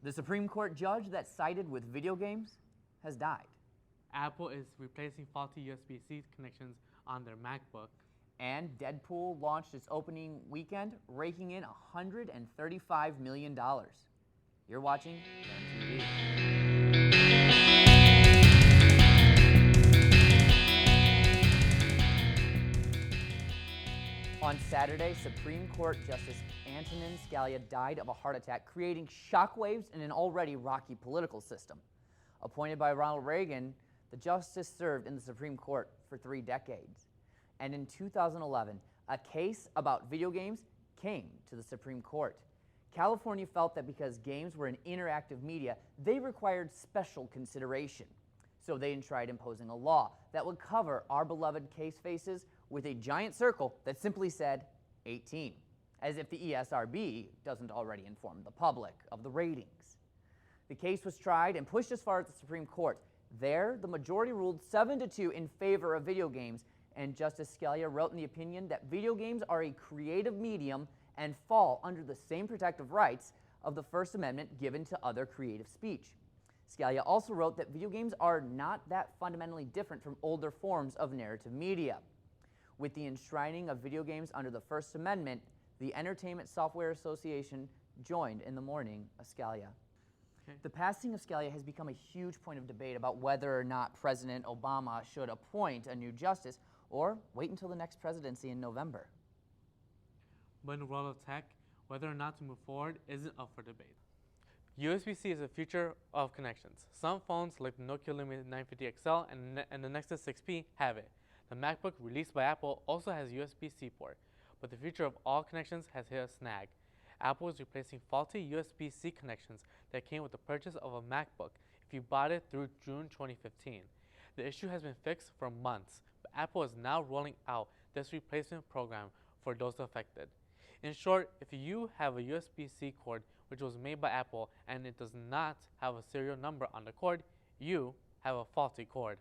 The Supreme Court judge that sided with video games has died. Apple is replacing faulty USB-C connections on their MacBook. And Deadpool launched its opening weekend, raking in $135 million. You're watching RAMtv. On Saturday, Supreme Court Justice Antonin Scalia died of a heart attack, creating shockwaves in an already rocky political system. Appointed by Ronald Reagan, the justice served in the Supreme Court for 3 decades. And in 2011, a case about video games came to the Supreme Court. California felt that because games were an interactive media, they required special consideration. So they tried imposing a law that would cover our beloved case faces with a giant circle that simply said 18, as if the ESRB doesn't already inform the public of the ratings. The case was tried and pushed as far as the Supreme Court. There, the majority ruled 7-2 in favor of video games, and Justice Scalia wrote in the opinion that video games are a creative medium and fall under the same protective rights of the First Amendment given to other creative speech. Scalia also wrote that video games are not that fundamentally different from older forms of narrative media. With the enshrining of video games under the First Amendment, the Entertainment Software Association joined in the mourning of Scalia. Okay. The passing of Scalia has become a huge point of debate about whether or not President Obama should appoint a new justice or wait until the next presidency in November. But in the world of tech, whether or not to move forward isn't up for debate. USB-C is the future of connections. Some phones like the Nokia Lumia 950 XL and the Nexus 6P have it. The MacBook released by Apple also has USB-C port, but the future of all connections has hit a snag. Apple is replacing faulty USB-C connections that came with the purchase of a MacBook if you bought it through June 2015. The issue has been fixed for months, but Apple is now rolling out this replacement program for those affected. In short, if you have a USB-C cord which was made by Apple and it does not have a serial number on the cord, you have a faulty cord.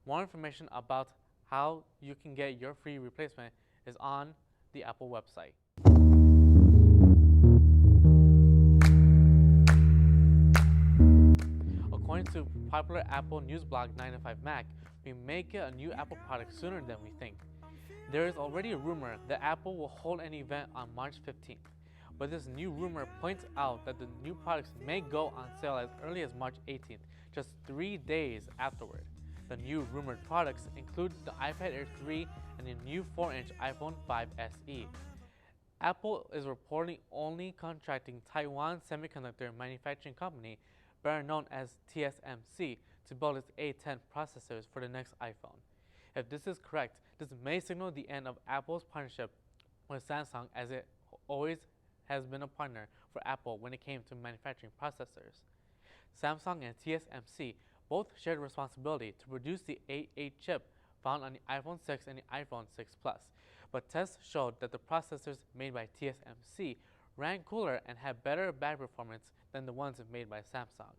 More information about how you can get your free replacement is on the Apple website. According to popular Apple news blog 9to5Mac, we may get a new Apple product sooner than we think. There is already a rumor that Apple will hold an event on March 15th, but this new rumor points out that the new products may go on sale as early as March 18th, just 3 days afterward. The new rumored products include the iPad Air 3 and the new 4-inch iPhone 5 SE. Apple is reportedly only contracting Taiwan Semiconductor Manufacturing Company, better known as TSMC, to build its A10 processors for the next iPhone. If this is correct, this may signal the end of Apple's partnership with Samsung, as it always has been a partner for Apple when it came to manufacturing processors. Samsung and TSMC both shared responsibility to produce the A8 chip found on the iPhone 6 and the iPhone 6 Plus, but tests showed that the processors made by TSMC ran cooler and had better battery performance than the ones made by Samsung.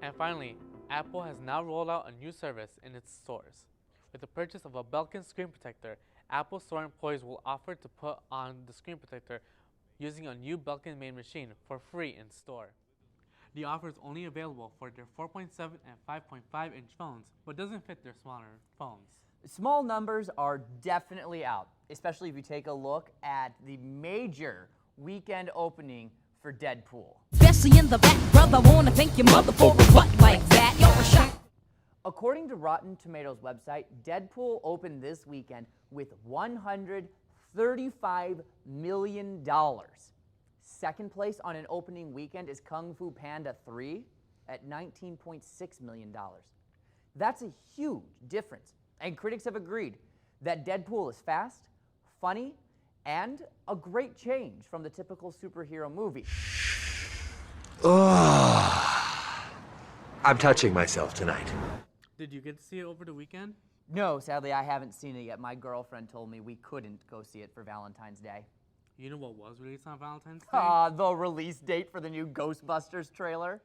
And finally, Apple has now rolled out a new service in its stores. With the purchase of a Belkin screen protector, Apple Store employees will offer to put on the screen protector using a new Belkin-made machine for free in store. The offer is only available for their 4.7 and 5.5-inch phones, but doesn't fit their smaller phones. Small numbers are definitely out, especially if you take a look at the major weekend opening for Deadpool. Especially in the back, brother, wanna thank your mother for a butt like that. You're a shot. According to Rotten Tomatoes website, Deadpool opened this weekend with $135 million. Second place on an opening weekend is Kung Fu Panda 3 at $19.6 million. That's a huge difference, and critics have agreed that Deadpool is fast, funny, and a great change from the typical superhero movie. I'm touching myself tonight. Did you get to see it over the weekend? No, sadly, I haven't seen it yet. My girlfriend told me we couldn't go see it for Valentine's Day. You know what was released on Valentine's Day? The release date for the new Ghostbusters trailer.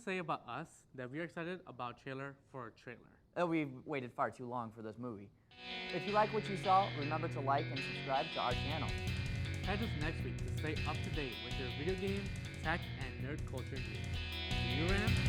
say about us that we are excited about trailer for a trailer. We've waited far too long for this movie. If you like what you saw, remember to like and subscribe to our channel. Catch us next week to stay up to date with your video game, tech, and nerd culture news. See you, Ram.